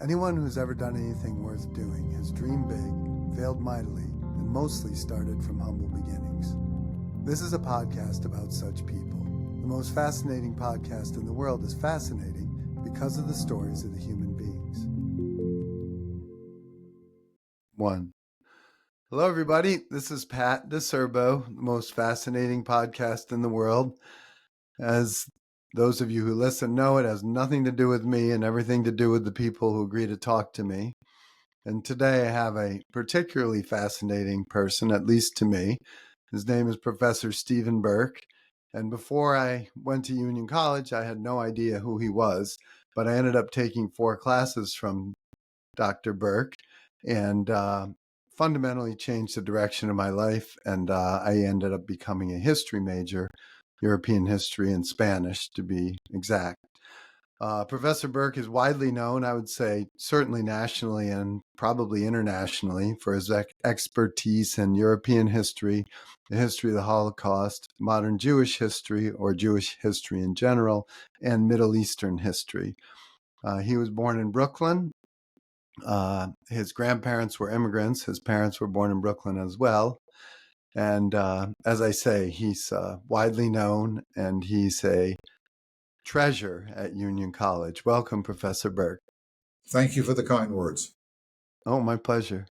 Anyone who's ever done anything worth doing has dreamed big, failed mightily, and mostly started from humble beginnings. This is a podcast about such people. The most fascinating podcast in the world is fascinating because of the stories of the human beings. 1. Hello, everybody. This is Pat DiCerbo, the most fascinating podcast in the world. As those of you who listen know, it has nothing to do with me and everything to do with the people who agree to talk to me. And today I have a particularly fascinating person, at least to me. His name is Professor Stephen Berk. And before I went to Union College, I had no idea who he was, but I ended up taking 4 classes from Dr. Berk and fundamentally changed the direction of my life. And I ended up becoming a history major, European history and Spanish to be exact. Professor Berk is widely known, I would say, certainly nationally and probably internationally, for his expertise in European history, the history of the Holocaust, modern Jewish history, or Jewish history in general, and Middle Eastern history. He was born in Brooklyn. His grandparents were immigrants. His parents were born in Brooklyn as well. And as I say, he's widely known, and he's a treasure at Union College. Welcome, Professor Berk. Thank you for the kind words. Oh, my pleasure.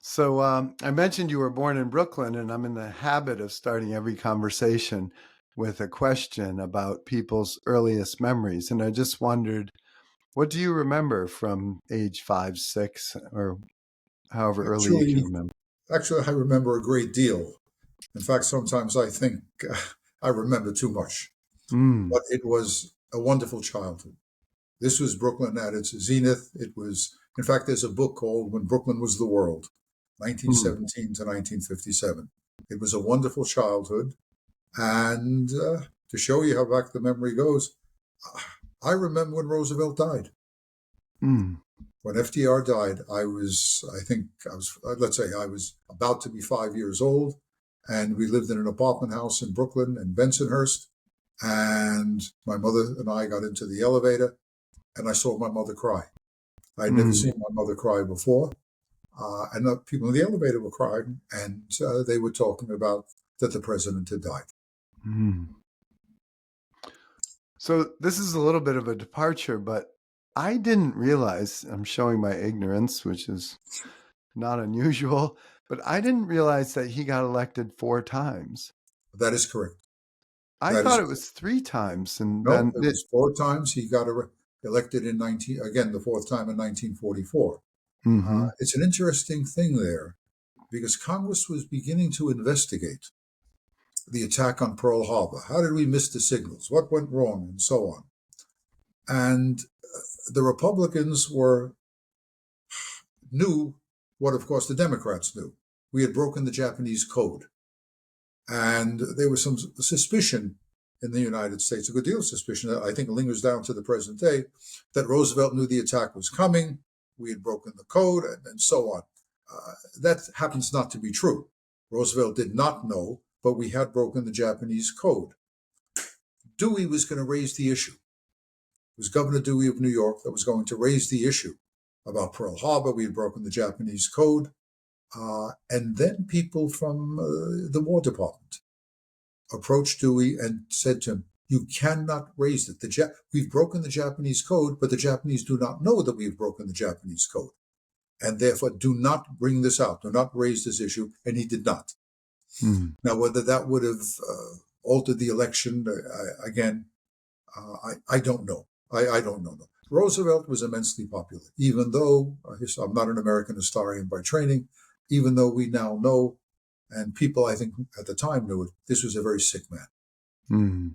So I mentioned you were born in Brooklyn, and I'm in the habit of starting every conversation with a question about people's earliest memories. And I just wondered, what do you remember from age 5, 6, or however early you can remember? Actually, I remember a great deal. In fact, sometimes I think I remember too much. But it was a wonderful childhood. This was Brooklyn at its zenith. It was, in fact, there's a book called When Brooklyn Was the World, 1917 to 1957. It was a wonderful childhood. And to show you how back the memory goes, I remember when Roosevelt died. When FDR died, I was about to be 5 years old, and we lived in an apartment house in Brooklyn and Bensonhurst. And my mother and I got into the elevator, and I saw my mother cry. I'd never seen my mother cry before. And the people in the elevator were crying, and they were talking about that the president had died. So this is a little bit of a departure, but I didn't realize, I'm showing my ignorance, which is not unusual, but I didn't realize that he got elected 4 times. That is correct. I thought it was 3 times. And no, then it was 4 times. He got elected in the 4th time in 1944. It's an interesting thing there, because Congress was beginning to investigate the attack on Pearl Harbor. How did we miss the signals? What went wrong? And so on. And the Republicans knew what, of course, the Democrats knew. We had broken the Japanese code. And there was some suspicion in the United States, a good deal of suspicion that I think lingers down to the present day, that Roosevelt knew the attack was coming, we had broken the code, and so on. That happens not to be true. Roosevelt did not know, but we had broken the Japanese code. Dewey was going to raise the issue. It was Governor Dewey of New York that was going to raise the issue about Pearl Harbor. We had broken the Japanese code. And then people from the War Department approached Dewey and said to him, you cannot raise it. We've broken the Japanese code, but the Japanese do not know that we've broken the Japanese code. And therefore, do not bring this out. Do not raise this issue. And he did not. Now, whether that would have altered the election, I don't know. I don't know. Roosevelt was immensely popular, even though I'm not an American historian by training, even though we now know, and people I think at the time knew it, this was a very sick man.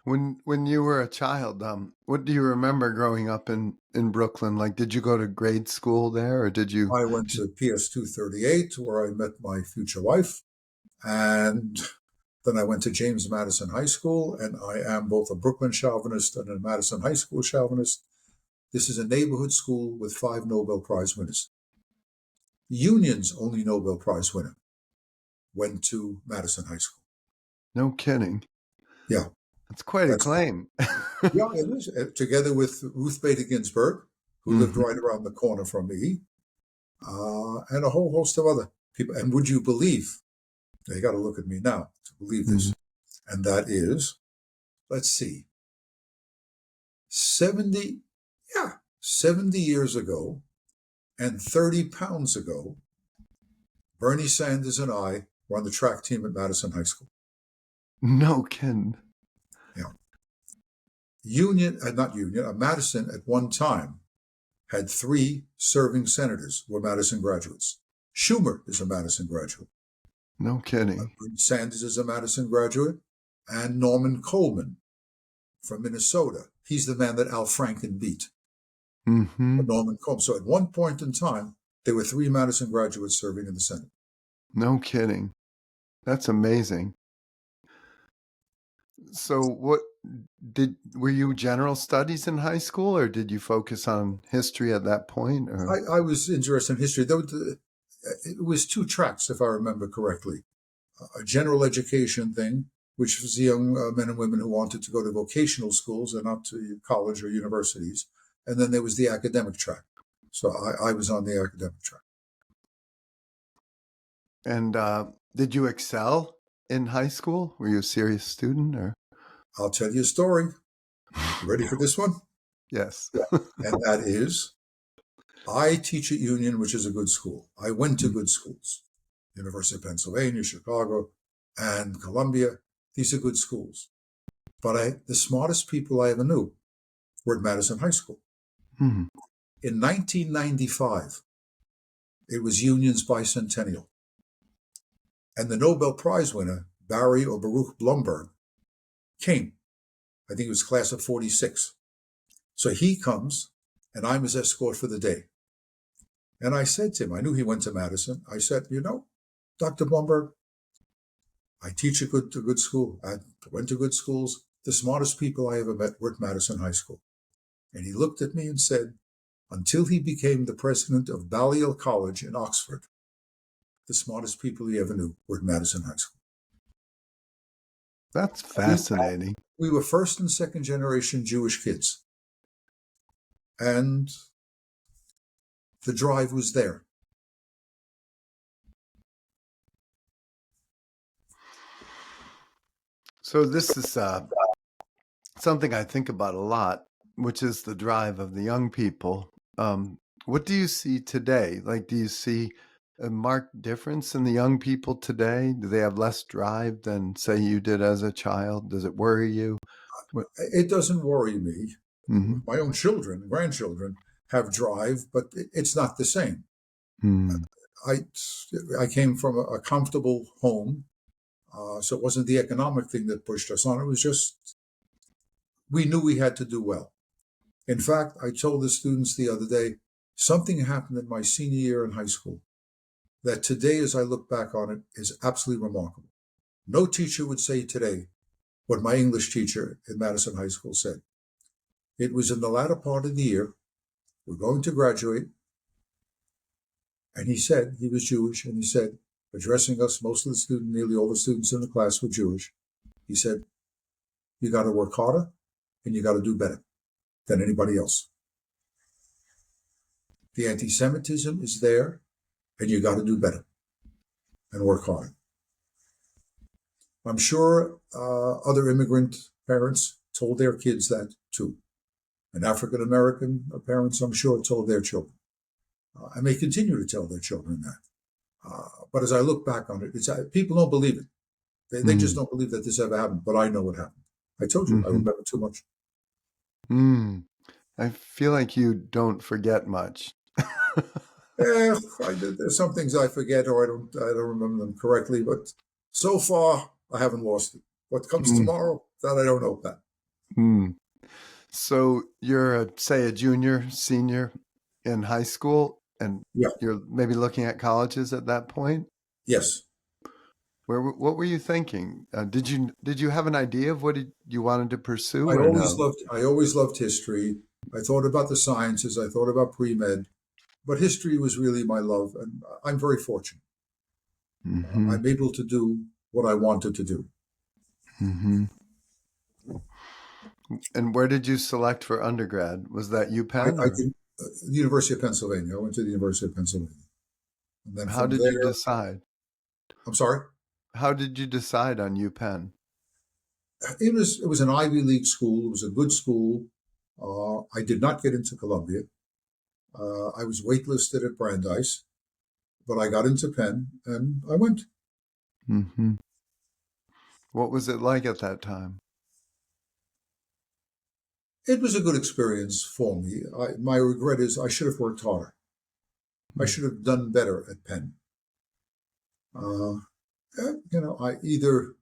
When you were a child, what do you remember growing up in Brooklyn? Like, did you go to grade school there, or did you? I went to PS 238, where I met my future wife, and then I went to James Madison High School, and I am both a Brooklyn chauvinist and a Madison High School chauvinist. This is a neighborhood school with 5 Nobel Prize winners. Union's only Nobel Prize winner went to Madison High School. No kidding. Yeah. That's quite a claim. Yeah, it is. Together with Ruth Bader Ginsburg, who lived right around the corner from me, and a whole host of other people. And would you believe, now you got to look at me now to believe this, and that is, let's see, 70 years ago and 30 pounds ago, Bernie Sanders and I were on the track team at Madison High School. No kidding. Yeah. Madison at one time had 3 serving senators who were Madison graduates. Schumer is a Madison graduate. No kidding. Bernie Sanders is a Madison graduate. And Norman Coleman from Minnesota. He's the man that Al Franken beat. Norman Coleman. So at one point in time, there were 3 Madison graduates serving in the Senate. No kidding. That's amazing. So were you general studies in high school, or did you focus on history at that point? Or? I was interested in history. It was 2 tracks, if I remember correctly. A general education thing, which was the young men and women who wanted to go to vocational schools and not to college or universities. And then there was the academic track. So I was on the academic track. And did you excel in high school? Were you a serious student? Or? I'll tell you a story. You ready for this one? Yes. And that is, I teach at Union, which is a good school. I went to good schools. University of Pennsylvania, Chicago, and Columbia. These are good schools. But the smartest people I ever knew were at Madison High School. In 1995, it was Union's bicentennial. And the Nobel Prize winner, Barry or Baruch Blumberg, came. I think it was class of 46. So he comes, and I'm his escort for the day. And I said to him, I knew he went to Madison. I said, Dr. Blumberg, I teach a good school. I went to good schools. The smartest people I ever met were at Madison High School. And he looked at me and said, until he became the president of Balliol College in Oxford, the smartest people he ever knew were at Madison High School. That's fascinating. We were first and second generation Jewish kids. And the drive was there. So this is something I think about a lot, which is the drive of the young people. What do you see today? Like, do you see a marked difference in the young people today? Do they have less drive than, say, you did as a child? Does it worry you? It doesn't worry me. My own children and grandchildren have drive, but it's not the same. I came from a comfortable home, so it wasn't the economic thing that pushed us on. It was just, we knew we had to do well. In fact, I told the students the other day, something happened in my senior year in high school that today, as I look back on it, is absolutely remarkable. No teacher would say today what my English teacher at Madison High School said. It was in the latter part of the year. We're going to graduate. And he said, he was Jewish, and he said, addressing us, most of the students, nearly all the students in the class were Jewish. He said, you got to work harder and you got to do better than anybody else. The antisemitism is there, and you got to do better and work harder. I'm sure other immigrant parents told their kids that too. And African-American parents, I'm sure, told their children. And may continue to tell their children that. But as I look back on it, people don't believe it. They just don't believe that this ever happened. But I know it happened. I told you, I remember too much. I feel like you don't forget much. There's some things I forget or I don't remember them correctly. But so far, I haven't lost it. What comes tomorrow, that I don't know, Pat. So you're, say, a junior, senior in high school, and you're maybe looking at colleges at that point? Yes. What were you thinking? Did you have an idea of what you wanted to pursue? I always loved history. I thought about the sciences. I thought about pre-med. But history was really my love, and I'm very fortunate. I'm able to do what I wanted to do. And where did you select for undergrad? Was that UPenn? The University of Pennsylvania. I went to the University of Pennsylvania. And then How from did you there, decide? I'm sorry, How did you decide on UPenn? it was an Ivy League school. It was a good school. I did not get into Columbia. I was waitlisted at Brandeis, but I got into Penn and I went. Hmm. What was it like at that time? It was a good experience for me. My regret is I should have worked harder. I should have done better at Penn. Uh, I either,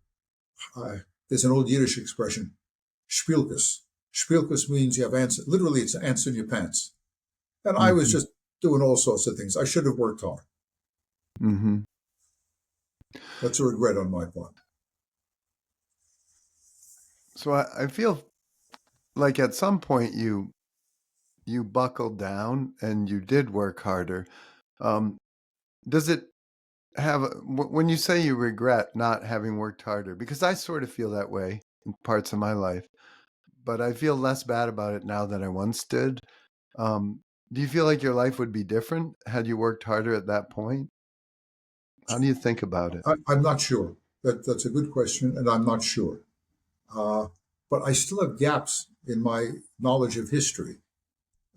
there's an old Yiddish expression, spielkus. Spielkus means you have ants. Literally, it's ants in your pants. And I was Hmm. just doing all sorts of things. I should have worked hard. Hmm. That's a regret on my part. So I feel like at some point you buckled down and you did work harder. Um, does it when you say you regret not having worked harder? Because I sort of feel that way in parts of my life, but I feel less bad about it now than I once did. Um, do you feel like your life would be different had you worked harder at that point? How do you think about it? I'm not sure. That's a good question, and I'm not sure. Uh, but I still have gaps in my knowledge of history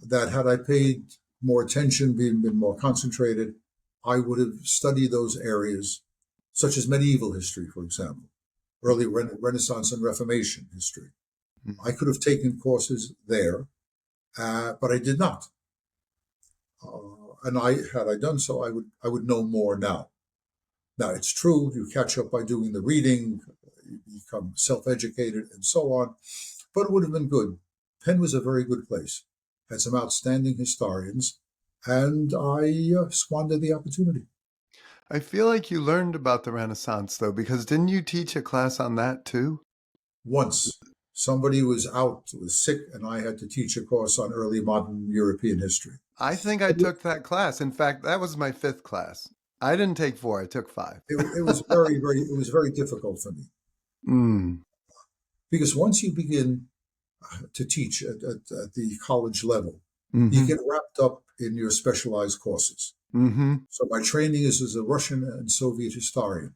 that had I paid more attention, been more concentrated, I would have studied those areas, such as medieval history, for example, early Renaissance and Reformation history. I Mhm. could have taken courses there, but I did not. And had I done so, I would know more now. Now it's true you catch up by doing the reading, you become self-educated, and so on. But it would have been good. Penn was a very good place, had some outstanding historians, and I squandered the opportunity. I feel like you learned about the Renaissance though, because didn't you teach a class on that too? Once somebody was sick, and I had to teach a course on early modern European history. I think I took that class. In fact, that was my fifth class. I didn't take four, I took five. It was very difficult for me Mm. because once you begin to teach at the college level, you Mm-hmm. get wrapped up in your specialized courses. Mm-hmm. So my training is as a Russian and Soviet historian.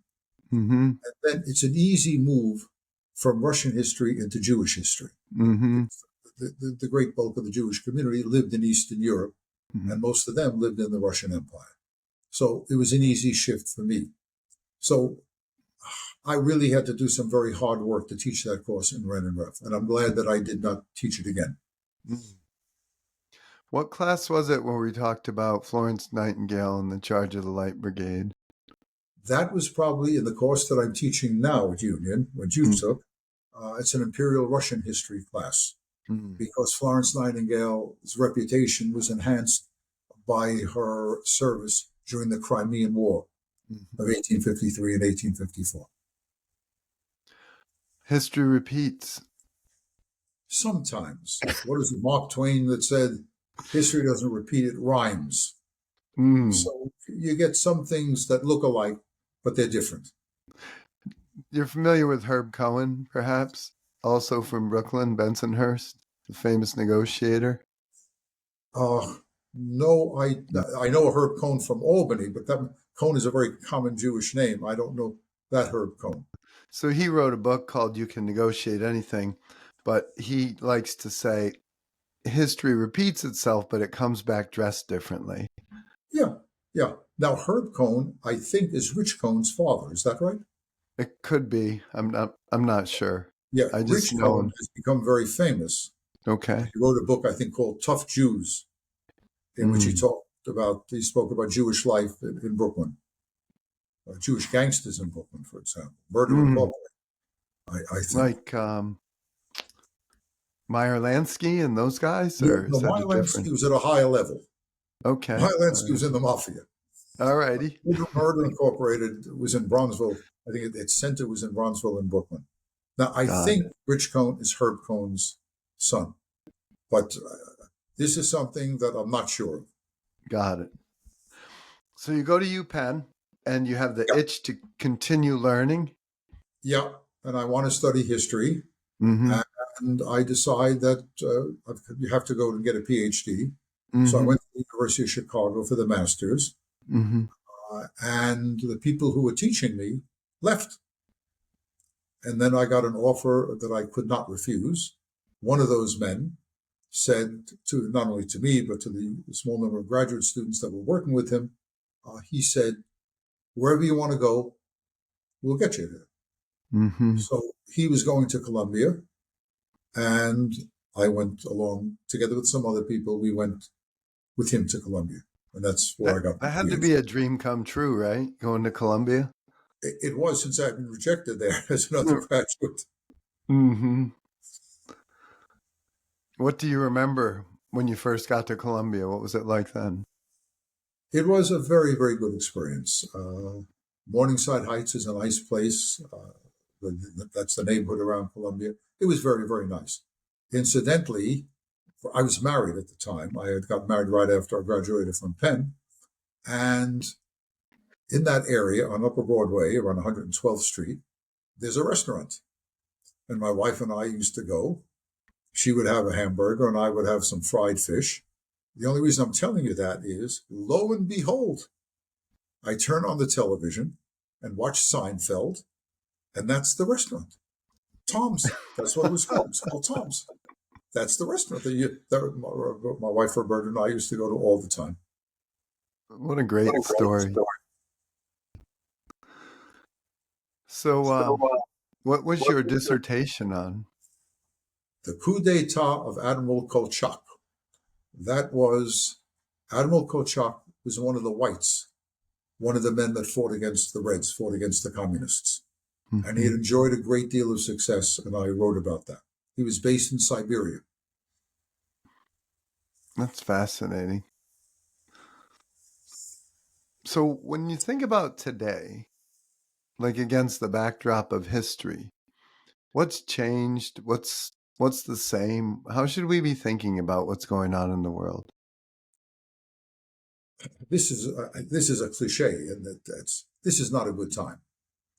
Mm-hmm. And then it's an easy move from Russian history into Jewish history. Mm-hmm. The great bulk of the Jewish community lived in Eastern Europe, Mm-hmm. and most of them lived in the Russian Empire. So it was an easy shift for me. So I really had to do some very hard work to teach that course in Ren and Ref, and I'm glad that I did not teach it again. Mm. What class was it where we talked about Florence Nightingale and the charge of the Light Brigade? That was probably in the course that I'm teaching now at Union, which you Mm. took. It's an Imperial Russian history class Mm. because Florence Nightingale's reputation was enhanced by her service during the Crimean War Mhm. of 1853 and 1854. History repeats. Sometimes, what is it, Mark Twain that said, history doesn't repeat, it rhymes. Mm. So you get some things that look alike, but they're different. You're familiar with Herb Cohen, perhaps? Also from Brooklyn, Bensonhurst, the famous negotiator. Uh, no, I know Herb Cohn from Albany, but that Cohn is a very common Jewish name. I don't know that Herb Cohn. So he wrote a book called You Can Negotiate Anything, but he likes to say history repeats itself, but it comes back dressed differently. Yeah, yeah. Now Herb Cohn, I think, is Rich Cohn's father. Is that right? It could be. I'm not sure. Yeah, I just Rich know Cohn him. has become very famous. Okay. He wrote a book, I think, called Tough Jews, in which Mm. he spoke about Jewish life in Brooklyn, Jewish gangsters in Brooklyn, for example, Murder Mm. Incorporated, I think. Like Meyer Lansky and those guys, Yeah, or no, is that Meyer a Lansky different? was at a higher level. Okay. Meyer All Lansky right. was in the mafia. All righty. Murder Incorporated was in Bronzeville. I think its center was in Bronzeville in Brooklyn. Now, I Got think it. Rich Cohn is Herb Cohn's son, but this is something that I'm not sure of. Got it. So you go to UPenn and you have the Yeah, itch to continue learning. yeah, and I want to study history, Mm-hmm. and I decide that you have to go and get a PhD. So I Mm-hmm. went to the University of Chicago for the master's, Mm-hmm. and the people who were teaching me left. And then I got an offer that I could not refuse. One of those men said to not only to me, but to the small number of graduate students that were working with him, he said, wherever you want to go, we'll get you there. Mm-hmm. So he was going to Columbia, and I went along together with some other people. We went with him to Columbia, and that's where I got my That had to PhD. be a dream come true, right? Going to Columbia. It was, since I'd been rejected there as an undergraduate. Mm-hmm. What do you remember when you first got to Columbia? What was it like then? It was a very, very good experience. Morningside Heights is a nice place. That's the neighborhood around Columbia. It was very, very nice. Incidentally, I was married at the time. I had got married right after I graduated from Penn. And in that area on Upper Broadway, around 112th Street, there's a restaurant. And my wife and I used to go. She would have a hamburger and I would have some fried fish. The only reason I'm telling you that is, lo and behold, I turn on the television and watch Seinfeld, and that's the restaurant. Tom's. That's what it was called. It was called Tom's. That's the restaurant that my wife Roberta and I used to go to all the time. What a great story. So, what was your dissertation on? The coup d'etat of Admiral Kolchak. That was Admiral Kolchak was one of the whites, one of the men that fought against the Reds, fought against the communists. And he had Mm-hmm. enjoyed a great deal of success, and I wrote about that. He was based in Siberia. That's fascinating. So, when you think about today, like against the backdrop of history, what's changed? What's the same? How should we be thinking about what's going on in the world? This is a cliche, and this is not a good time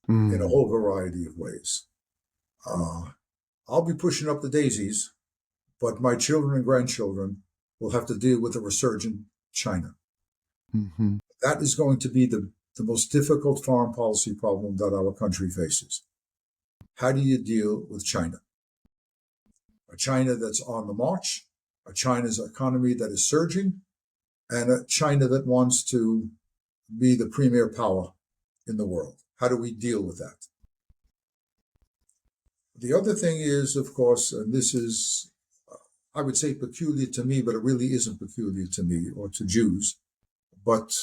in a Mm. whole variety of ways. I'll be pushing up the daisies, but my children and grandchildren will have to deal with a resurgent China. Mm-hmm. That is going to be the most difficult foreign policy problem that our country faces. How do you deal with China? A China that's on the march, a China's economy that is surging, and a China that wants to be the premier power in the world. How do we deal with that? The other thing is, of course, and this is, I would say, peculiar to me, but it really isn't peculiar to me or to Jews. But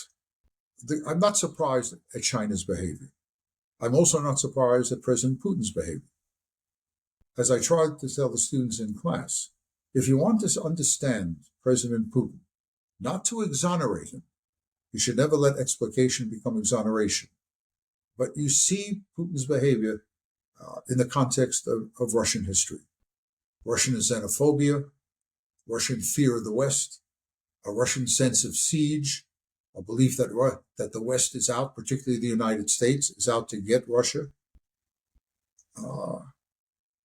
I'm not surprised at China's behavior. I'm also not surprised at President Putin's behavior. As I tried to tell the students in class, if you want to understand President Putin, not to exonerate him, you should never let explication become exoneration. But you see Putin's behavior in the context of Russian history. Russian xenophobia, Russian fear of the West, a Russian sense of siege, a belief that the West is out, particularly the United States, is out to get Russia.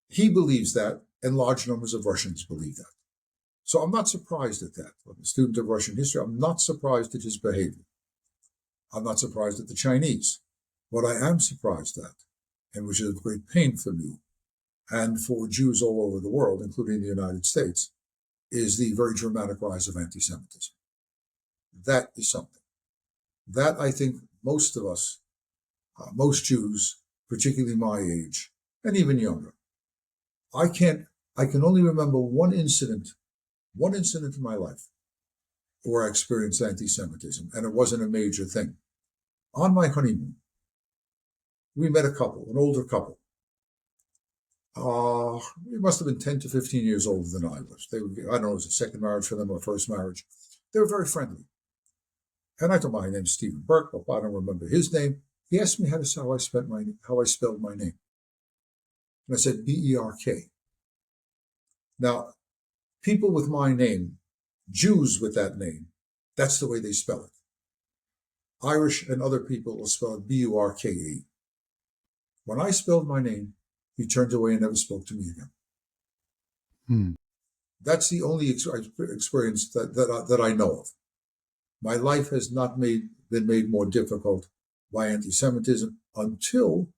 He believes that, and large numbers of Russians believe that. So I'm not surprised at that. I'm a student of Russian history. I'm not surprised at his behavior. I'm not surprised at the Chinese. What I am surprised at, and which is of great pain for me and for Jews all over the world, including the United States, is the very dramatic rise of anti-Semitism. That is something. That I think most of us, most Jews, particularly my age, and even younger, I can only remember one incident in my life where I experienced anti-Semitism, and it wasn't a major thing. On my honeymoon, we met a couple, an older couple. He must have been 10 to 15 years older than I was. I don't know, it was a second marriage for them or first marriage. They were very friendly. And I told him my name's Stephen Berk, but I don't remember his name. He asked me how I spelled my name. And I said B-E-R-K. Now, people with my name, Jews with that name, that's the way they spell it. Irish and other people will spell it B-U-R-K-E. When I spelled my name, he turned away and never spoke to me again. Hmm. That's the only experience that I know of. My life has not been made more difficult by anti-Semitism until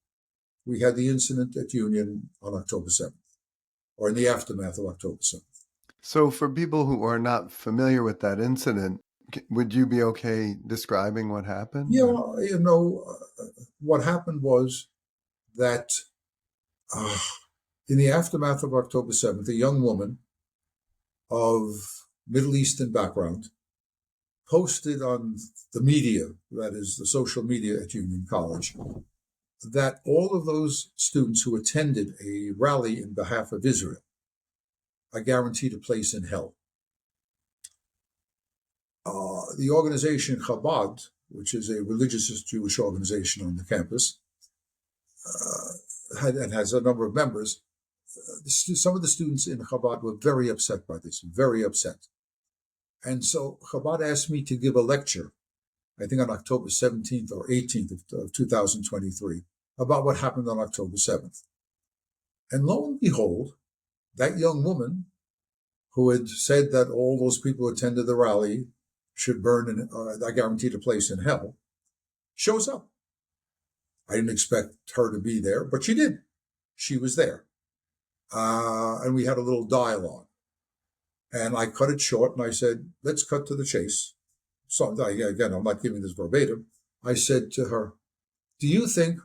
we had the incident at Union on October 7th, or in the aftermath of October 7th. So for people who are not familiar with that incident, would you be okay describing what happened? Yeah, what happened was that in the aftermath of October 7th, a young woman of Middle Eastern background posted on the media, that is the social media at Union College, that all of those students who attended a rally in behalf of Israel are guaranteed a place in hell. The organization Chabad, which is a religious Jewish organization on the campus, has a number of members. Some of the students in Chabad were very upset by this, very upset. And so Chabad asked me to give a lecture, I think on October 17th or 18th of 2023, about what happened on October 7th. And lo and behold, that young woman who had said that all those people who attended the rally should burn and are guaranteed a place in hell, shows up. I didn't expect her to be there, but she did. She was there. And we had a little dialogue. And I cut it short and I said, let's cut to the chase. So again, I'm not giving this verbatim. I said to her, do you think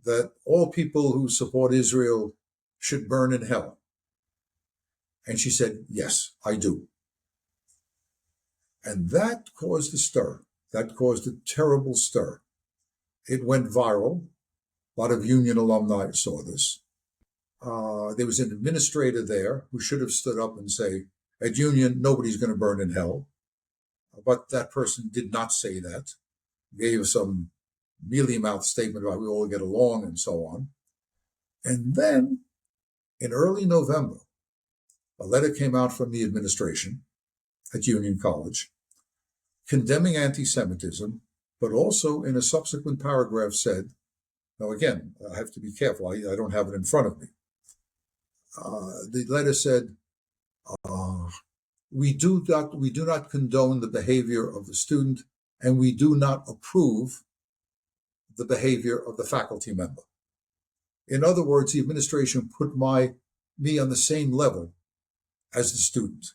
that all people who support Israel should burn in hell? And she said, yes, I do. And that caused a stir. That caused a terrible stir. It went viral. A lot of Union alumni saw this. There was an administrator there who should have stood up and say, at Union, nobody's going to burn in hell. But that person did not say that. Gave some mealy-mouthed statement about we all get along and so on. And then, in early November, a letter came out from the administration at Union College condemning anti-Semitism, but also in a subsequent paragraph said, now again, I have to be careful, I don't have it in front of me. The letter said, we do not condone the behavior of the student, and we do not approve the behavior of the faculty member. In other words, the administration put me on the same level as the student.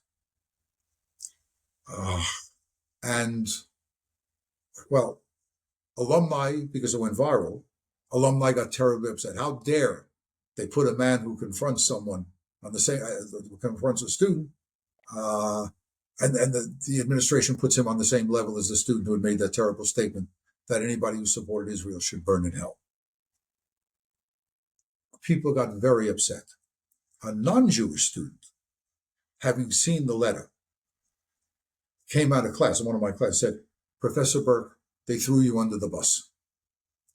And, well, alumni, because it went viral, alumni got terribly upset. How dare they put a man who confronts someone on the same, who confronts a student, and the administration puts him on the same level as the student who had made that terrible statement that anybody who supported Israel should burn in hell. People got very upset. A non-Jewish student, having seen the letter, came out of class, and one of my class said, Professor Berk, they threw you under the bus,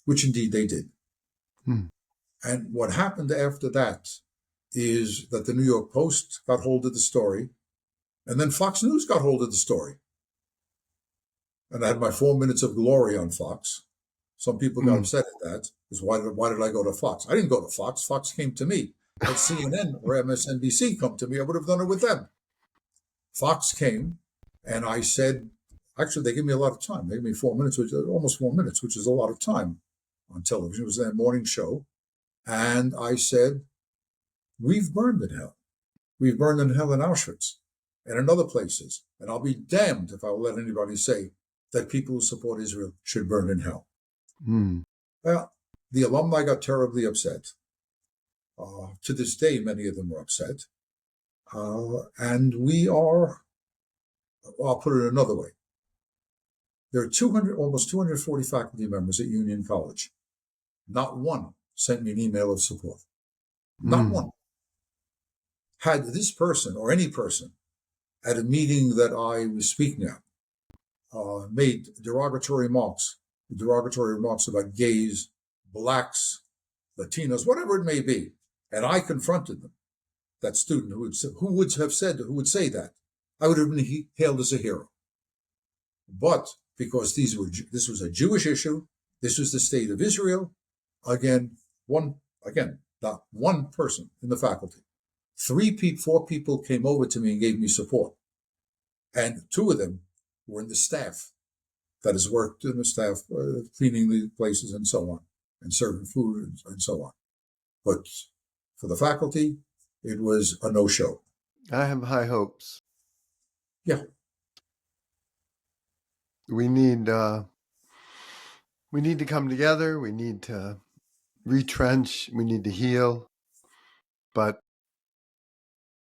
which indeed they did. And what happened after that is that the New York Post got hold of the story, and then Fox News got hold of the story. And I had my 4 minutes of glory on Fox. Some people got upset at that, because why did I go to Fox? I didn't go to Fox. Fox came to me. If CNN or MSNBC come to me, I would have done it with them. Fox came, and I said, actually, they gave me a lot of time. They gave me 4 minutes, almost 4 minutes, which is a lot of time on television. It was their morning show. And I said, we've burned in hell. We've burned in hell in Auschwitz and in other places. And I'll be damned if I will let anybody say that people who support Israel should burn in hell. Well, the alumni got terribly upset. To this day, many of them are upset. And we are, I'll put it another way. There are almost 240 faculty members at Union College. Not one sent me an email of support. Not one. Had this person or any person at a meeting that I was speaking at made derogatory remarks about gays, blacks, Latinos, whatever it may be, and I confronted them, that student who would say that, I would have been hailed as a hero. But because this was a Jewish issue, this was the state of Israel, not one person in the faculty 4 people came over to me and gave me support. And 2 of them were in the staff, that has worked in the staff, cleaning the places and so on, and serving food and so on. But for the faculty, it was a no-show. I have high hopes. Yeah. We need to come together. We need to retrench. We need to heal. But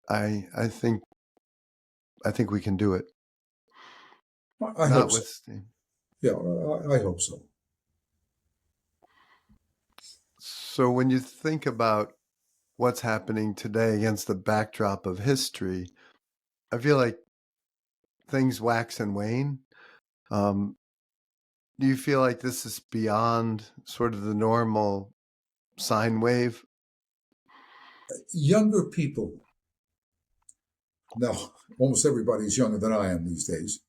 I think we can do it. I hope so. Yeah, I hope so. So when you think about what's happening today against the backdrop of history, I feel like things wax and wane. Do you feel like this is beyond sort of the normal sine wave? Younger people, now almost everybody's younger than I am these days.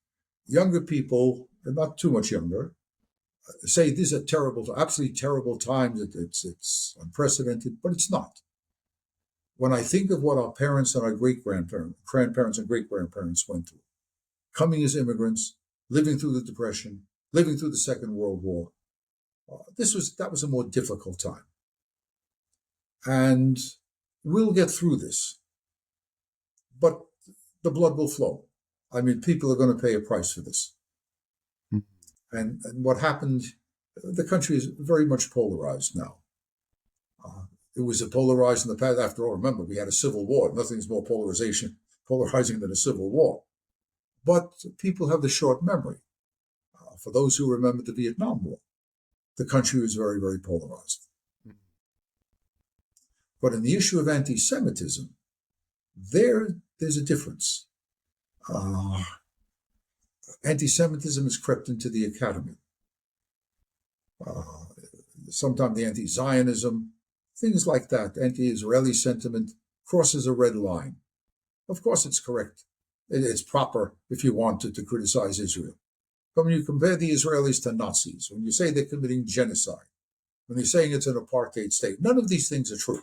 Younger people, not too much younger, say these are absolutely terrible times. It's unprecedented, but it's not. When I think of what our parents and our grandparents and great-grandparents went through, coming as immigrants, living through the Depression, living through the Second World War, that was a more difficult time. And we'll get through this. But the blood will flow. I mean, people are going to pay a price for this. And what happened, the country is very much polarized now. It was polarized in the past. After all, remember, we had a civil war. Nothing's more polarizing than a civil war. But people have the short memory. For those who remember the Vietnam War, the country was very, very polarized. But in the issue of anti-Semitism, there's a difference. Anti-Semitism has crept into the academy. Sometimes the anti-Zionism, things like that, anti-Israeli sentiment crosses a red line. Of course, it's correct. It's proper if you wanted to criticize Israel. But when you compare the Israelis to Nazis, when you say they're committing genocide, when you're saying it's an apartheid state, none of these things are true.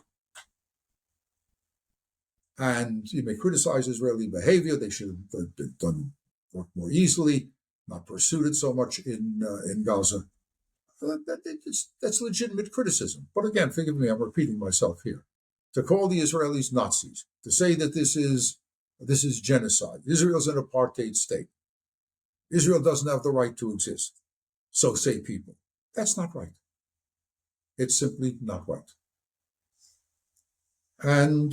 And you may criticize Israeli behavior. They should have done work more easily, not pursued it so much in Gaza. That's legitimate criticism. But again, forgive me, I'm repeating myself here. To call the Israelis Nazis, to say that this is genocide. Israel's an apartheid state. Israel doesn't have the right to exist. So say people. That's not right. It's simply not right. And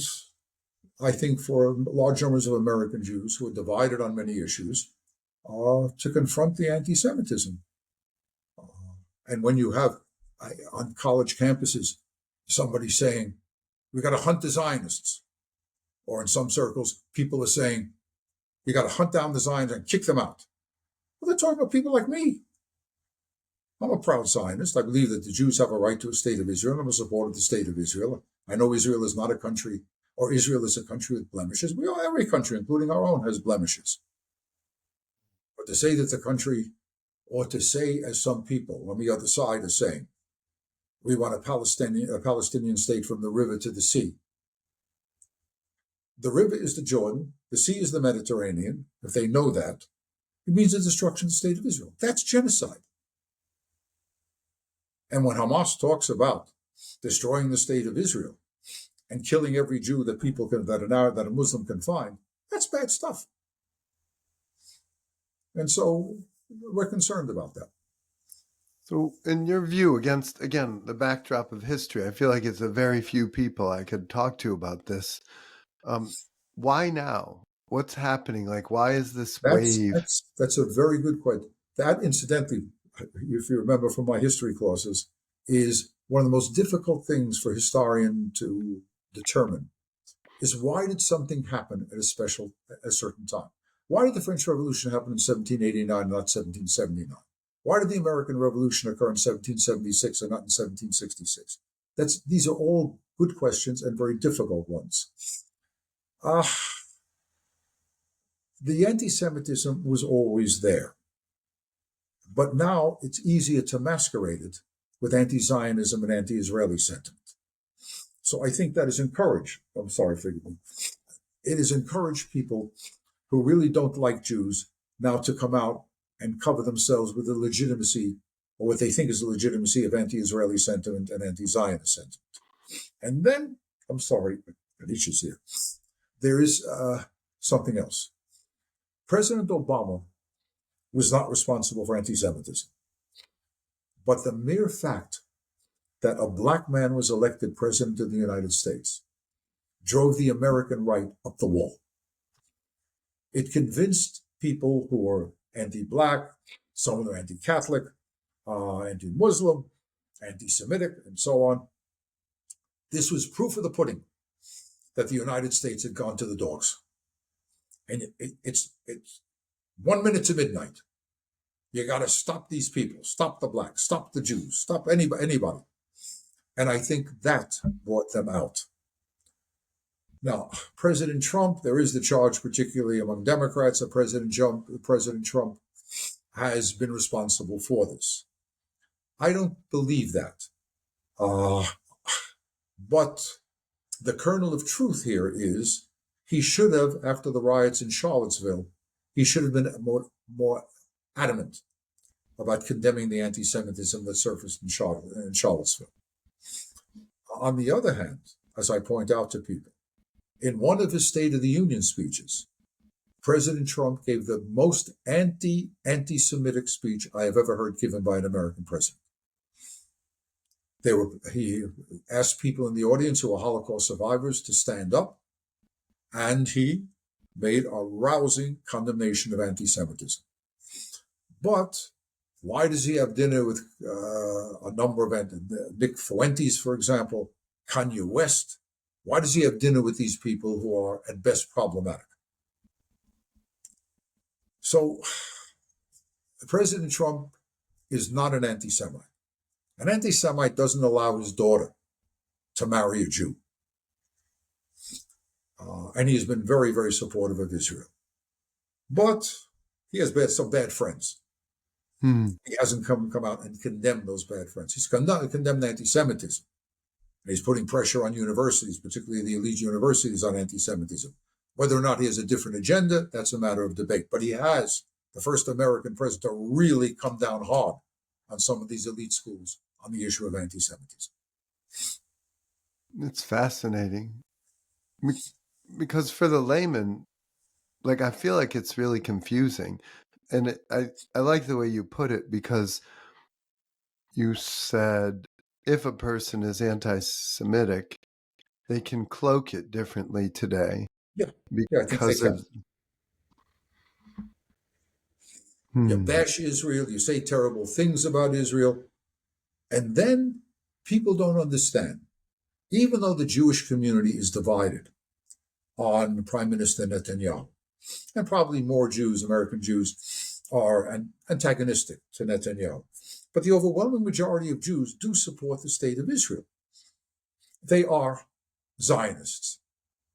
I think for large numbers of American Jews who are divided on many issues, to confront the anti-Semitism. And when you have on college campuses somebody saying, we got to hunt the Zionists, or in some circles, people are saying, you got to hunt down the Zionists and kick them out. Well, they're talking about people like me. I'm a proud Zionist. I believe that the Jews have a right to a state of Israel. I'm a supporter of the state of Israel. I know Israel is not a country, or Israel is a country with blemishes. Every country, including our own, has blemishes. But to say that the country, or to say, as some people on the other side are saying, we want a Palestinian state from the river to the sea. The river is the Jordan, the sea is the Mediterranean. If they know that, it means the destruction of the state of Israel. That's genocide. And when Hamas talks about destroying the state of Israel and killing every Jew that a Muslim can find, that's bad stuff. And so we're concerned about that. So in your view, against, again, the backdrop of history, I feel like it's a very few people I could talk to about this. Why now? What's happening? Like, why is this wave? That's a very good question. That, incidentally, if you remember from my history courses, is one of the most difficult things for a historian to determine, is why did something happen at a certain time? Why did the French Revolution happen in 1789 and not 1779? Why did the American Revolution occur in 1776 and not in 1766? These are all good questions and very difficult ones. The anti-Semitism was always there. But now it's easier to masquerade it with anti-Zionism and anti-Israeli sentiment. So I think that is encouraged. I'm sorry, forgive me. It has encouraged people who really don't like Jews now to come out and cover themselves with the legitimacy, or what they think is the legitimacy, of anti-Israeli sentiment and anti-Zionist sentiment. And then, I'm sorry, Alicia's here. There is something else. President Obama was not responsible for anti-Semitism. But the mere fact that a black man was elected president of the United States drove the American right up the wall. It convinced people who were anti-black, some of them anti-Catholic, anti-Muslim, anti-Semitic, and so on. This was proof of the pudding that the United States had gone to the dogs. And it's 1 minute to midnight. You got to stop these people, stop the blacks, stop the Jews, stop anybody. And I think that brought them out. Now, President Trump, there is the charge, particularly among Democrats, that President Trump has been responsible for this. I don't believe that. But the kernel of truth here is he should have, after the riots in Charlottesville, he should have been more adamant about condemning the anti-Semitism that surfaced in Charlottesville. On the other hand, as I point out to people, in one of his State of the Union speeches, President Trump gave the most anti-Semitic speech I have ever heard given by an American president. He asked people in the audience who were Holocaust survivors to stand up, and he made a rousing condemnation of anti-Semitism. But why does he have dinner with a number of Nick Fuentes, for example, Kanye West? Why does he have dinner with these people who are at best problematic? So President Trump is not an anti-Semite. An anti-Semite doesn't allow his daughter to marry a Jew. And he has been very, very supportive of Israel. But he has some bad friends. He hasn't come out and condemned those bad friends. He's condemned anti-Semitism. And he's putting pressure on universities, particularly the elite universities, on anti-Semitism. Whether or not he has a different agenda, that's a matter of debate. But he has, the first American president, to really come down hard on some of these elite schools on the issue of anti-Semitism. It's fascinating. Because for the layman, like, I feel like it's really confusing. And I like the way you put it, because you said if a person is anti-Semitic, they can cloak it differently today. Yeah, I think they can. You bash Israel, you say terrible things about Israel, and then people don't understand. Even though the Jewish community is divided on Prime Minister Netanyahu, and probably more Jews, American Jews, are antagonistic to Netanyahu, but the overwhelming majority of Jews do support the state of Israel. They are Zionists.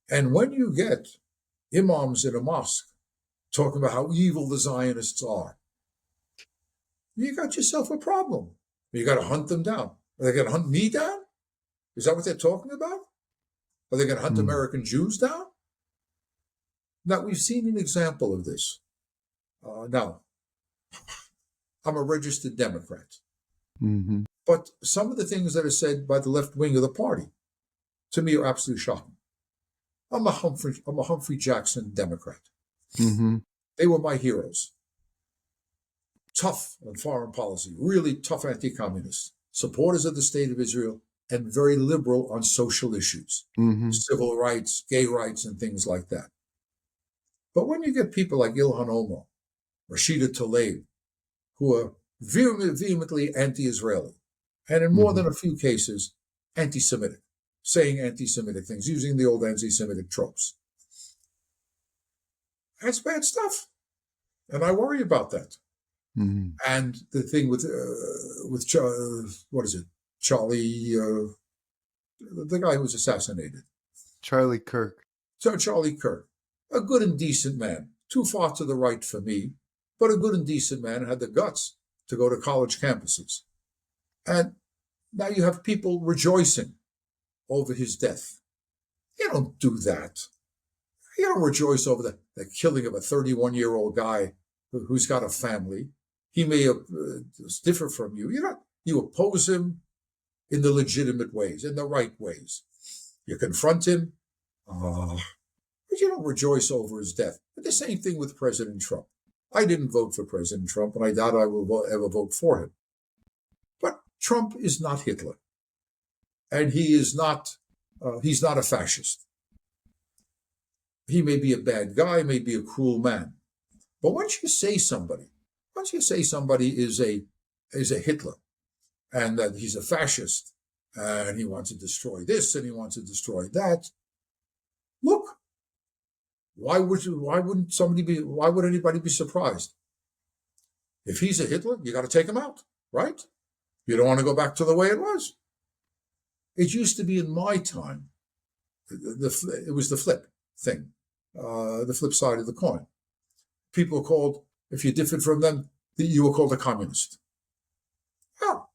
And when you get imams in a mosque talking about how evil the Zionists are, you got yourself a problem. You got to hunt them down. Are they going to hunt me down? Is that what they're talking about? Are they going to hunt American Jews down? Now, we've seen an example of this. Now, I'm a registered Democrat. But some of the things that are said by the left wing of the party, to me, are absolutely shocking. I'm a Humphrey Jackson Democrat. They were my heroes. Tough on foreign policy, really tough anti-communists, supporters of the state of Israel, and very liberal on social issues, civil rights, gay rights, and things like that. But when you get people like Ilhan Omar, Rashida Tlaib, who are vehemently anti-Israeli, and in more than a few cases, anti-Semitic, saying anti-Semitic things, using the old anti-Semitic tropes, that's bad stuff. And I worry about that. And the thing with what is it? Charlie, the guy who was assassinated. Charlie Kirk. So Charlie Kirk, a good and decent man, too far to the right for me, but a good and decent man, had the guts to go to college campuses. And now you have people rejoicing over his death. You don't do that. You don't rejoice over the killing of a 31-year-old guy who's got a family. He may differ from you. You oppose him in the legitimate ways, in the right ways. You confront him, but you don't rejoice over his death. But the same thing with President Trump. I didn't vote for President Trump, and I doubt I will ever vote for him. But Trump is not Hitler, and he's not a fascist. He may be a bad guy, may be a cruel man. But once you say somebody is a Hitler, and that he's a fascist, and he wants to destroy this and he wants to destroy that, look, why would anybody be surprised? If he's a Hitler, you got to take him out, right? You don't want to go back to the way it was. It used to be in my time. It was the flip thing, the flip side of the coin. People were called, if you differed from them, you were called a communist. Well,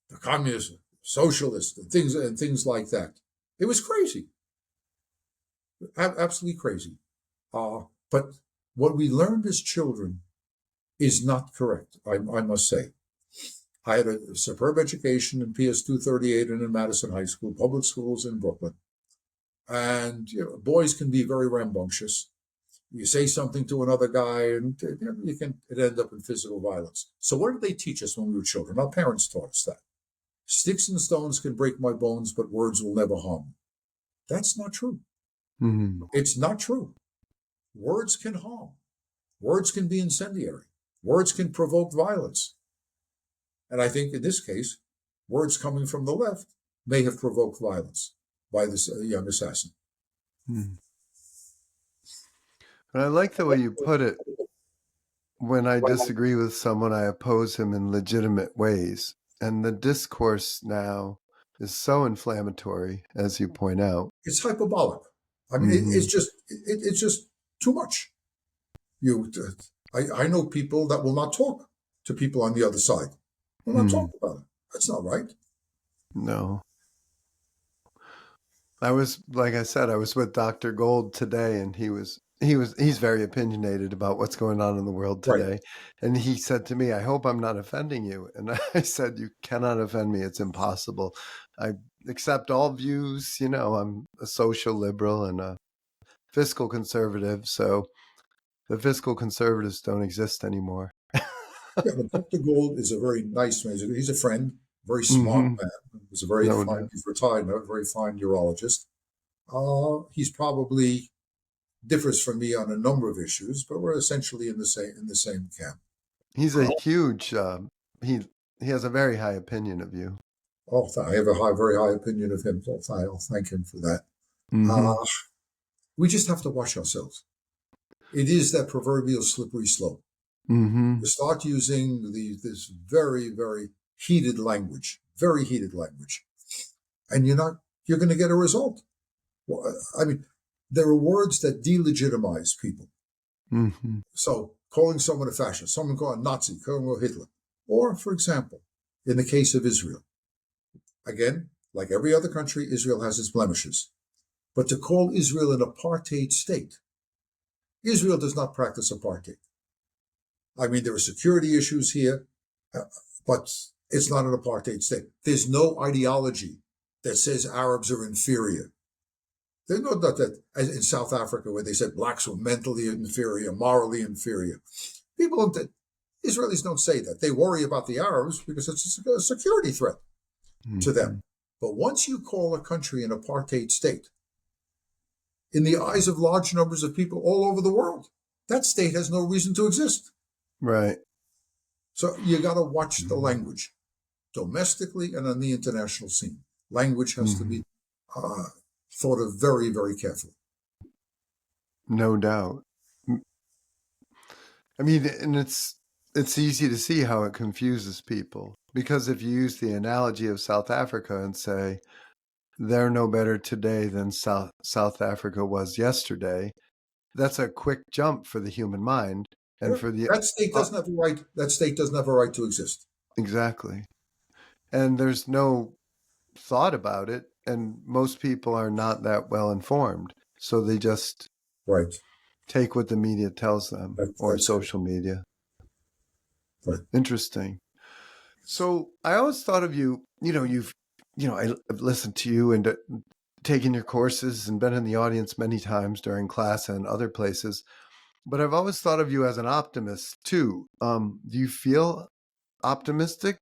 the communist, socialist, and things like that. It was crazy, absolutely crazy. But what we learned as children is not correct, I must say. I had a superb education in PS 238 and in Madison High School, public schools in Brooklyn. And boys can be very rambunctious. You say something to another guy, and it end up in physical violence. So what did they teach us when we were children? Our parents taught us that. Sticks and stones can break my bones, but words will never harm. That's not true. Mm-hmm. It's not true. Words can harm. Words can be incendiary. Words can provoke violence. And I think in this case, words coming from the left may have provoked violence by this young assassin. Hmm. But I like the way you put it. When I disagree with someone, I oppose him in legitimate ways. And the discourse now is so inflammatory, as you point out. It's hyperbolic. I mean, mm-hmm. it's just too much. I know people that will not talk to people on the other side. Will not talk about it. That's not right. No. Like I said, I was with Dr. Gold today, and he's very opinionated about what's going on in the world today. Right. And he said to me, I hope I'm not offending you. And I said, you cannot offend me. It's impossible. I accept all views. I'm a social liberal and a fiscal conservative. So the fiscal conservatives don't exist anymore. Yeah, but Dr. Gold is a very nice man. He's a friend, very smart man. He's a very fine, he's retired, a very fine urologist. He's probably differs from me on a number of issues, but we're essentially in the same camp. He's a huge. He has a very high opinion of you. Oh, I have a very high opinion of him. I'll thank him for that. Mm-hmm. We just have to watch ourselves. It is that proverbial slippery slope. Mm-hmm. You start using this very, very heated language, and you're going to get a result. Well, I mean, there are words that delegitimize people. Mm-hmm. So calling someone a fascist, someone called a Nazi, calling a Hitler, or, for example, in the case of Israel, again, like every other country, Israel has its blemishes. But to call Israel an apartheid state, Israel does not practice apartheid. I mean, there are security issues here, but it's not an apartheid state. There's no ideology that says Arabs are inferior. There's no that as in South Africa where they said blacks were mentally inferior, morally inferior. Israelis don't say that. They worry about the Arabs because it's a security threat to them. But once you call a country an apartheid state, in the eyes of large numbers of people all over the world, that state has no reason to exist. Right. So you got to watch the language, domestically and on the international scene. Language has to be thought of very, very carefully. No doubt. I mean, and it's easy to see how it confuses people, because if you use the analogy of South Africa and say they're no better today than South Africa was yesterday, that's a quick jump for the human mind. And that state doesn't have a right. That state doesn't have a right to exist. Exactly, and there's no thought about it. and most people are not that well informed. So they just Right. take what the media tells them, or That's it. social media. Right. Interesting. So I always thought of you, I've listened to you and taken your courses and been in the audience many times during class and other places, but I've always thought of you as an optimist too. Do you feel optimistic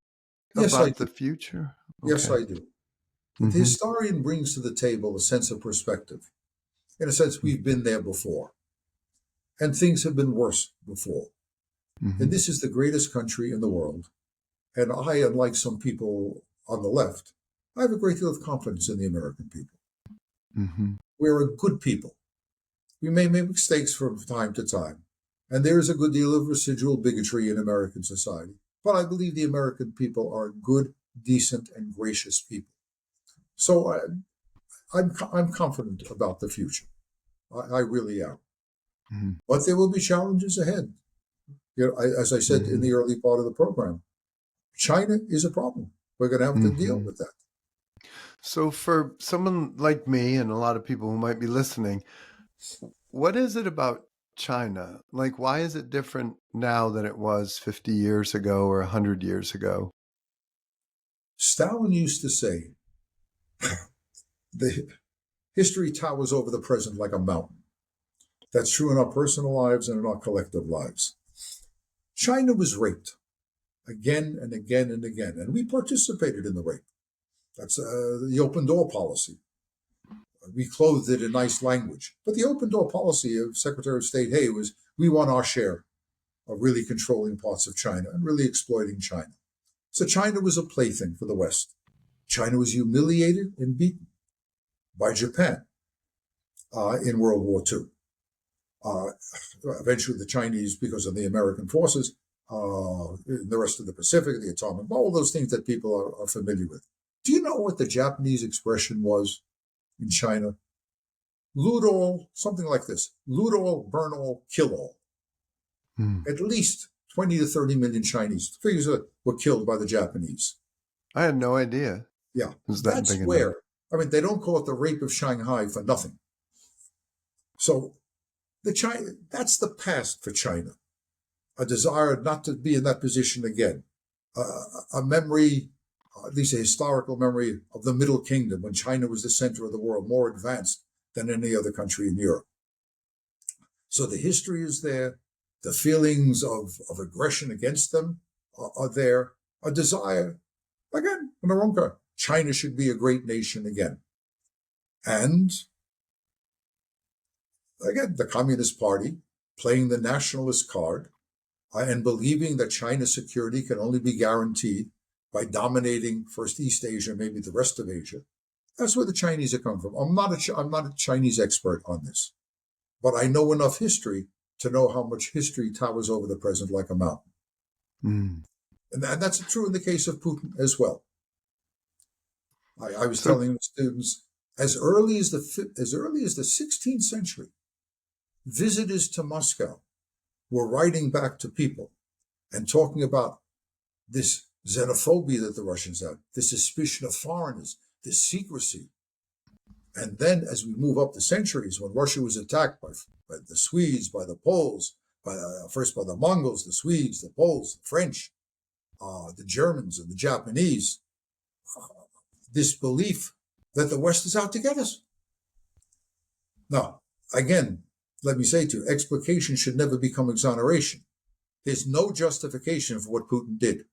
Yes, I about do. the future? Yes, Okay. I do. The Mm-hmm. historian brings to the table a sense of perspective. In a sense, we've been there before, and things have been worse before. Mm-hmm. And this is the greatest country in the world. And I, unlike some people on the left, I have a great deal of confidence in the American people. Mm-hmm. We're a good people. We may make mistakes from time to time, and there is a good deal of residual bigotry in American society. But I believe the American people are good, decent, and gracious people. So I'm confident about the future. I really am. Mm-hmm. But there will be challenges ahead. As I said in Mm-hmm. the early part of the program, China is a problem. We're going to have to deal Mm-hmm. with that. So for someone like me and a lot of people who might be listening, what is it about China? Like, why is it different now than it was 50 years ago or 100 years ago? Stalin used to say, the history towers over the present like a mountain. That's true in our personal lives and in our collective lives. China was raped again and again and again, and we participated in the rape. That's the open door policy. We clothed it in nice language. But the open door policy of Secretary of State Hay was we want our share of really controlling parts of China and really exploiting China. So China was a plaything for the West. China was humiliated and beaten by Japan in World War II. Eventually, the Chinese, because of the American forces, in the rest of the Pacific, the atomic bomb, all those things that people are familiar with. Do you know what the Japanese expression was in China? Loot all, something like this. Loot all, burn all, kill all. Hmm. At least 20 to 30 million Chinese figures were killed by the Japanese. I had no idea. Yeah, It was that that's big a number. where, I mean, they don't call it the rape of Shanghai for nothing. So that's the past for China. A desire not to be in that position again. A memory, at least a historical memory of the Middle Kingdom when China was the center of the world, more advanced than any other country in Europe. So the history is there. The feelings of aggression against them are there. A desire, again, in the wrong kind. China should be a great nation again. And again, the Communist Party playing the nationalist card and believing that China's security can only be guaranteed by dominating first East Asia, maybe the rest of Asia. That's where the Chinese are coming from. I'm not a Chinese expert on this, but I know enough history to know how much history towers over the present like a mountain. Mm. And that's true in the case of Putin as well. I was So, telling the students, as early as the 16th century, visitors to Moscow were writing back to people and talking about this xenophobia that the Russians have, this suspicion of foreigners, this secrecy. And then as we move up the centuries, when Russia was attacked by the Swedes, by the Poles, first by the Mongols, the Swedes, the Poles, the French, the Germans, and the Japanese, this belief that the West is out to get us. Now, again, let me say to you, explication should never become exoneration. There's no justification for what Putin did.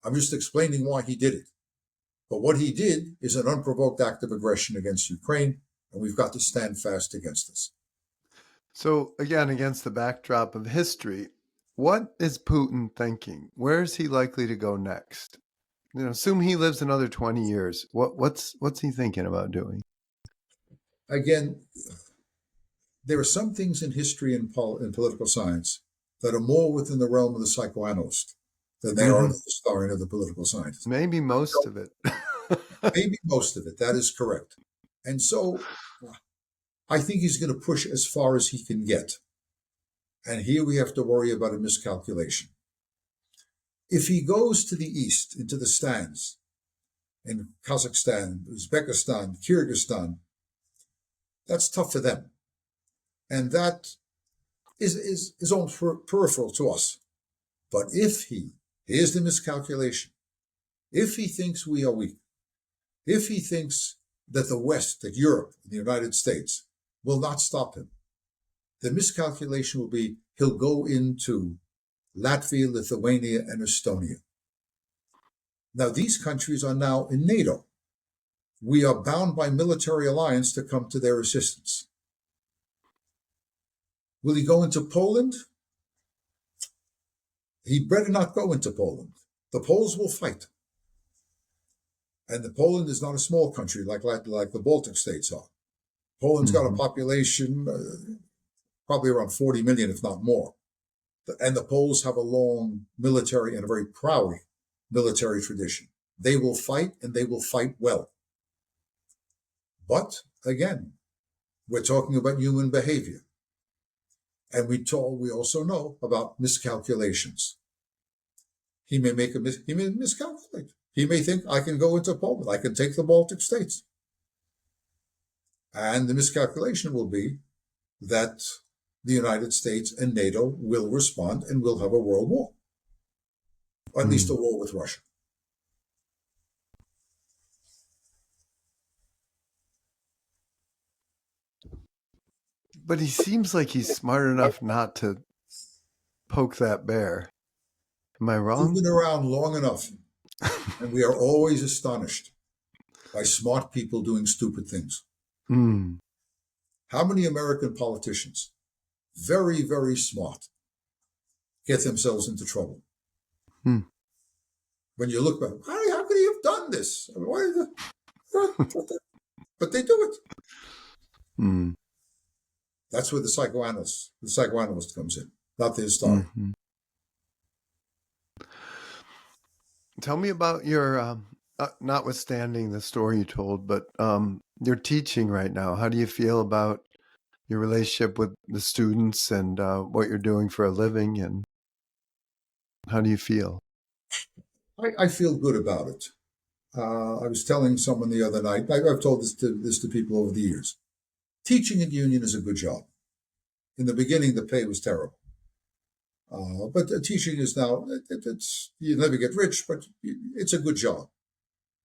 I'm just explaining why he did it. But what he did is an unprovoked act of aggression against Ukraine, and we've got to stand fast against this. so again, against the backdrop of history, what is Putin thinking? Where is he likely to go next? Assume he lives another 20 years. What's he thinking about doing? Again, there are some things in history and political science that are more within the realm of the psychoanalyst than they are the historian of the political science. Maybe most of it. Maybe most of it. That is correct. And so I think he's going to push as far as he can get. And here we have to worry about a miscalculation. If he goes to the east, into the stands, in Kazakhstan, Uzbekistan, Kyrgyzstan. That's tough for them. And that is almost peripheral to us. But here's the miscalculation, if he thinks we are weak, if he thinks that the West, that Europe, the United States will not stop him, the miscalculation will be he'll go into Latvia, Lithuania, and Estonia. Now, these countries are now in NATO. We are bound by military alliance to come to their assistance. Will he go into Poland? He better not go into Poland. The Poles will fight. And Poland is not a small country like the Baltic states are. Poland's got a population probably around 40 million, if not more. And the Poles have a long military and a very proud military tradition. They will fight, and they will fight well. But again, we're talking about human behavior. And we also know about miscalculations. He may miscalculate. He may think, I can go into Poland, I can take the Baltic states. And the miscalculation will be that the United States and NATO will respond and will have a world war. Or at least a war with Russia. But he seems like he's smart enough not to poke that bear. Am I wrong? We've been around long enough, and we are always astonished by smart people doing stupid things. How many American politicians, very, very smart, get themselves into trouble? When you look back, how could he have done this? I mean, but they do it. That's where the psychoanalyst comes in, not the historian. Tell me about your, notwithstanding the story you told, but your teaching right now. How do you feel about your relationship with the students and what you're doing for a living, and how do you feel? I feel good about it. I was telling someone the other night, I've told this to people over the years. Teaching at Union is a good job. In the beginning, the pay was terrible. But teaching is now, you never get rich, but it's a good job.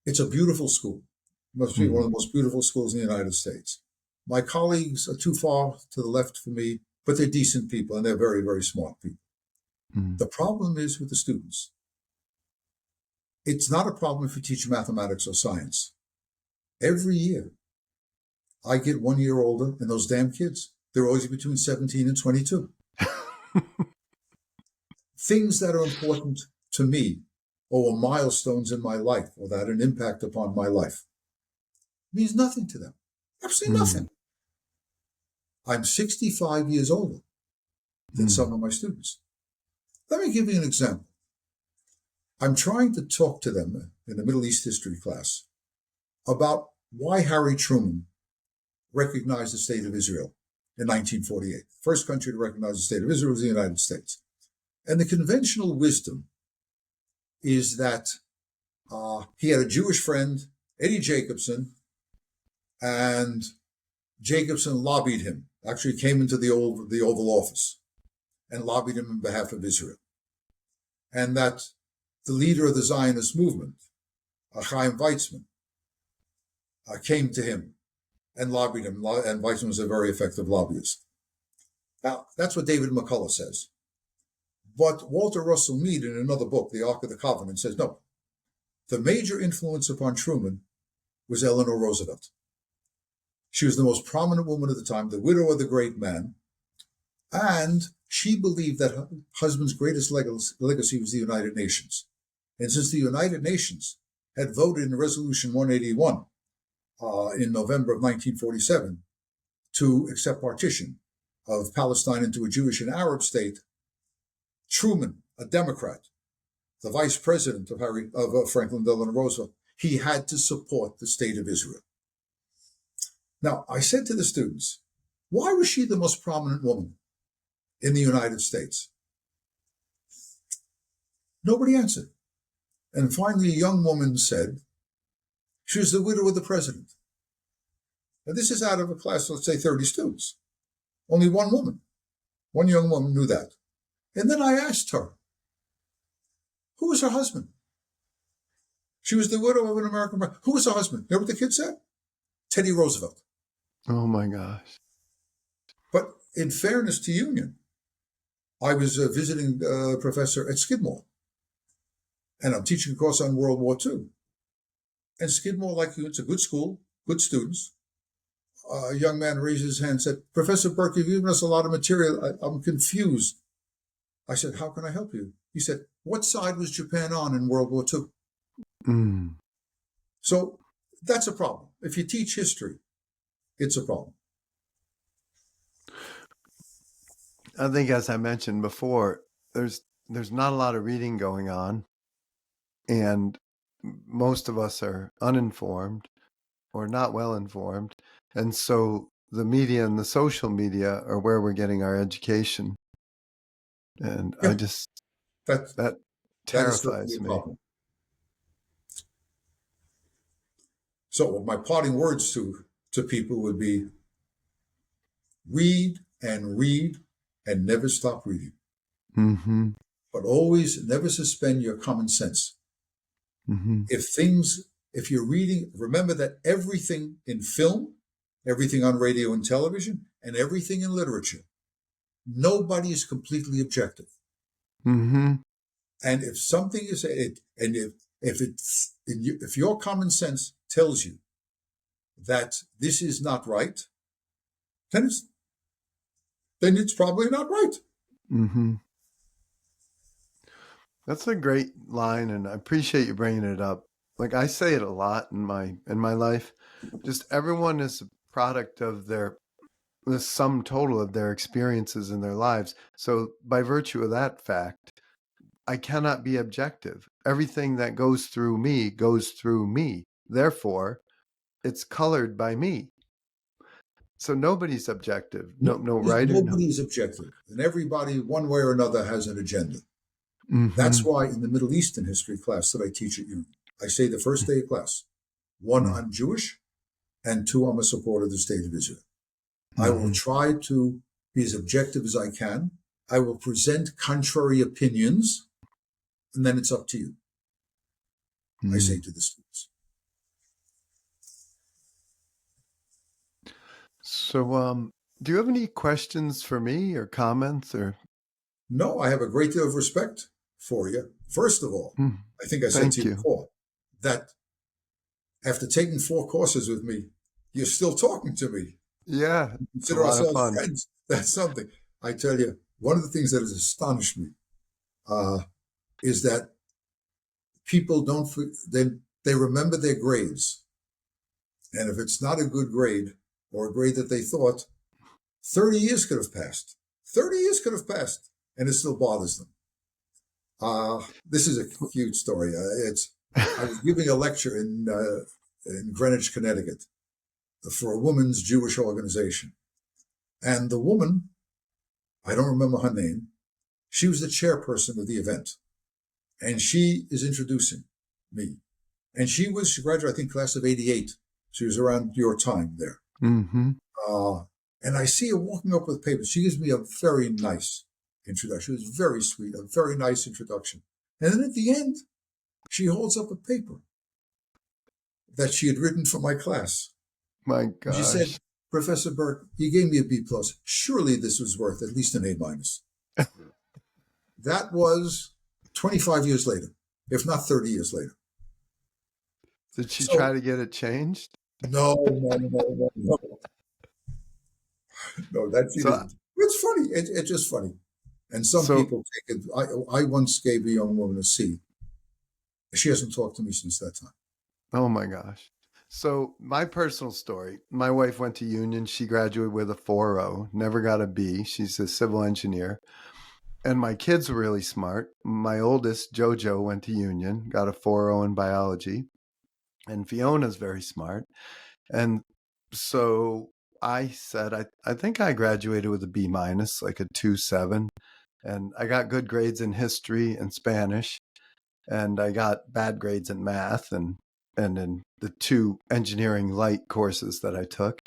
It's a beautiful school. Must be one of the most beautiful schools in the United States. My colleagues are too far to the left for me, but they're decent people and they're very, very smart people. The problem is with the students. It's not a problem if you teach mathematics or science. Every year, I get 1 year older, and those damn kids, they're always between 17 and 22. Things that are important to me or were milestones in my life or that had an impact upon my life means nothing to them. Absolutely nothing. I'm 65 years older than some of my students. Let me give you an example. I'm trying to talk to them in the Middle East history class about why Harry Truman recognized the state of Israel in 1948. First country to recognize the state of Israel was the United States. And the conventional wisdom is that he had a Jewish friend, Eddie Jacobson, and Jacobson lobbied him, actually came into the Oval Office and lobbied him on behalf of Israel. And that the leader of the Zionist movement, Chaim Weizmann, came to him and lobbied him, and Weizmann was a very effective lobbyist. Now, that's what David McCullough says. But Walter Russell Mead, in another book, The Ark of the Covenant, says, no, the major influence upon Truman was Eleanor Roosevelt. She was the most prominent woman at the time, the widow of the great man, and she believed that her husband's greatest legacy was the United Nations. And since the United Nations had voted in Resolution 181 in November of 1947 to accept partition of Palestine into a Jewish and Arab state, Truman, a Democrat, the vice president of Franklin Delano Roosevelt, he had to support the state of Israel. Now, I said to the students, why was she the most prominent woman in the United States? Nobody answered. And finally, a young woman said, She was the widow of the president. And this is out of a class, let's say 30 students. Only one woman, one young woman knew that. And then I asked her, who was her husband? She was the widow of an American president. Who was her husband? You know what the kid said? Teddy Roosevelt. Oh my gosh. But in fairness to Union, I was visiting a professor at Skidmore. And I'm teaching a course on World War II. And Skidmore, like you, it's a good school, good students. A young man raised his hand and said, Professor Berk, you've given us a lot of material. I'm confused. I said, how can I help you? He said, what side was Japan on in World War II? Mm. So that's a problem. If you teach history, it's a problem. I think, as I mentioned before, there's not a lot of reading going on, and most of us are uninformed or not well informed, and so the media and the social media are where we're getting our education, and Yeah, I just that that is certainly terrifies a me. problem. So my parting words to people would be, read and never stop reading. Mm-hmm. But always never suspend your common sense. Mm-hmm. If you're reading, remember that everything in film, everything on radio and television, and everything in literature, nobody is completely objective. Mm-hmm. And if something is if your common sense tells you that this is not right, then it's probably not right. Mm-hmm. That's a great line, and I appreciate you bringing it up. Like, I say it a lot in my life. Just everyone is a product of the sum total of their experiences in their lives. So by virtue of that fact, I cannot be objective. Everything that goes through me. Therefore, it's colored by me. So nobody's objective. No writer, no. Nobody is objective, and everybody, one way or another, has an agenda. Mm-hmm. That's why in the Middle Eastern history class that I teach at Union, I say the first day of class, 1, I'm Jewish, and 2, I'm a supporter of the State of Israel. Mm-hmm. I will try to be as objective as I can. I will present contrary opinions, and then it's up to you. Mm-hmm. I say to the students. So, do you have any questions for me or comments or? No, I have a great deal of respect for you. First of all, I think I said to you before that after taking 4 courses with me, you're still talking to me. Yeah. Consider ourselves friends. That's something. I tell you, one of the things that has astonished me is that people they remember their grades. And if it's not a good grade or a grade that they thought, 30 years could have passed. 30 years could have passed, and it still bothers them. This is a cute story. I was giving a lecture in Greenwich, Connecticut, for a women's Jewish organization. And the woman, I don't remember her name, she was the chairperson of the event. And she is introducing me. And she graduated, I think, class of 88. She was around your time there. Mm-hmm. And I see her walking up with papers. She gives me a very nice introduction. It was very sweet, a very nice introduction. And then at the end, she holds up a paper that she had written for my class. My gosh. She said, Professor Berk, you gave me a B+. Surely this was worth at least an A-. That was 25 years later, if not 30 years later. Did she try to get it changed? No. No, that she didn't. It's funny. It's just funny. And some people take it. I once gave a young woman a C. She hasn't talked to me since that time. Oh my gosh. So my personal story, my wife went to Union. She graduated with a 4.0, never got a B. She's a civil engineer. And my kids were really smart. My oldest, Jojo, went to Union, got a 4.0 in biology. And Fiona's very smart. And so I said, I think I graduated with a B-, like a 2.7. And I got good grades in history and Spanish. And I got bad grades in math. And and in the 2 engineering light courses that I took.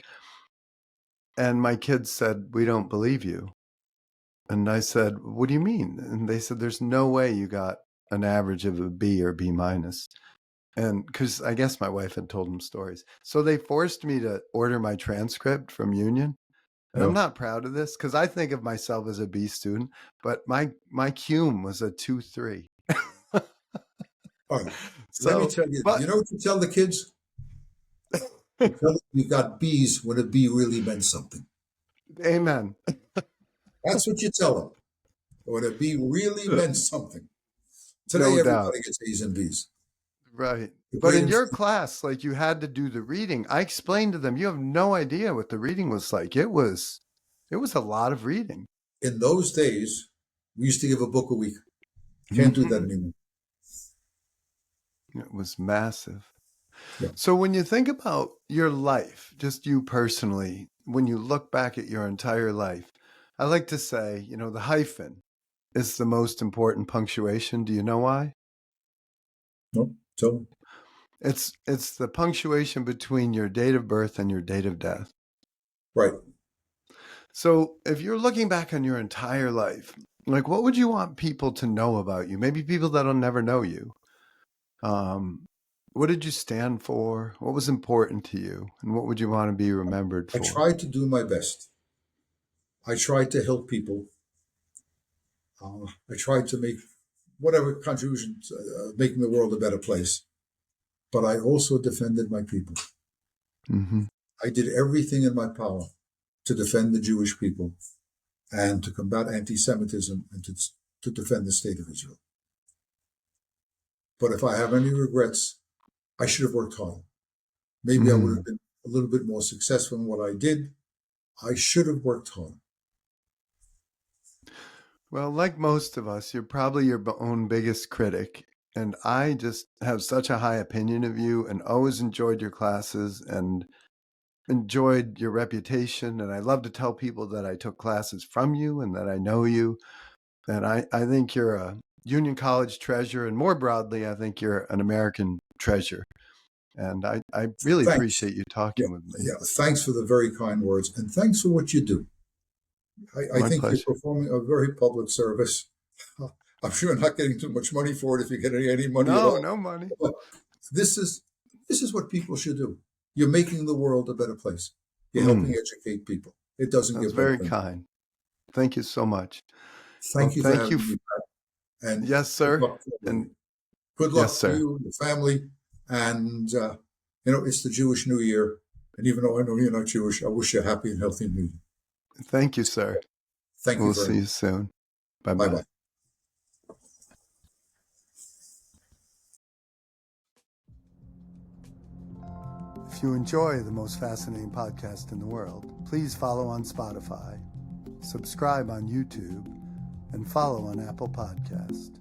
And my kids said, "We don't believe you." And I said, "What do you mean?" And they said, "There's no way you got an average of a B or B minus." And because I guess my wife had told them stories. So they forced me to order my transcript from Union. And I'm Yeah. not proud of this because I think of myself as a B student, but my cum was a 2.3. All right. Let me So, tell you, but you know what you tell the kids? You tell them you got B's when a B really meant something. amen. That's what you tell them. When a B really meant something. Today, No doubt. everybody gets A's and B's. Right. The But great in your incendiary. class, like you had to do the reading. I explained to them, you have no idea what the reading was like. It was a lot of reading. In those days, we used to give a book a week. Can't do that Mhm. anymore. It was massive. Yeah. So when you think about your life, just you personally, when you look back at your entire life, I like to say, the hyphen is the most important punctuation. Do you know why? No, tell them. It's the punctuation between your date of birth and your date of death. Right. So if you're looking back on your entire life, like what would you want people to know about you? Maybe people that'll never know you. What did you stand for? What was important to you? And what would you want to be remembered I for? tried to do my best. I tried to help people. I tried to make whatever contributions, making the world a better place. But I also defended my people. Hmm. I did everything in my power to defend the Jewish people and to combat anti-Semitism and to defend the state of Israel. But if I have any regrets, I should have worked harder. Maybe I would have been a little bit more successful in what I did. I should have worked harder. Well, like most of us, you're probably your own biggest critic. And I just have such a high opinion of you and always enjoyed your classes and enjoyed your reputation. And I love to tell people that I took classes from you and that I know you. And I think you're a Union College treasure. And more broadly, I think you're an American treasure. And I really Thanks. appreciate you Yeah, talking with me. yeah. Thanks for the very kind words, and thanks for what you do. I My think you're pleasure. performing a very public service. I'm sure you're not getting too much money for it if you get any money at No, all. no money. But this is this is what people should do. You're making the world a better place. You're helping educate people. It doesn't That's get better very than that. kind. Thank you so much. Well, Thank you for thank you. having me, Pat, and Yes, good sir. luck to And everybody. Good yes, luck to sir. you and your family. And it's the Jewish New Year. And even though I know you're not Jewish, I wish you a happy and healthy New Year. Thank you, sir. Thank you We'll very see much. you soon. Bye Bye bye. bye. If you enjoy the most fascinating podcast in the world, please follow on Spotify, subscribe on YouTube, and follow on Apple Podcast.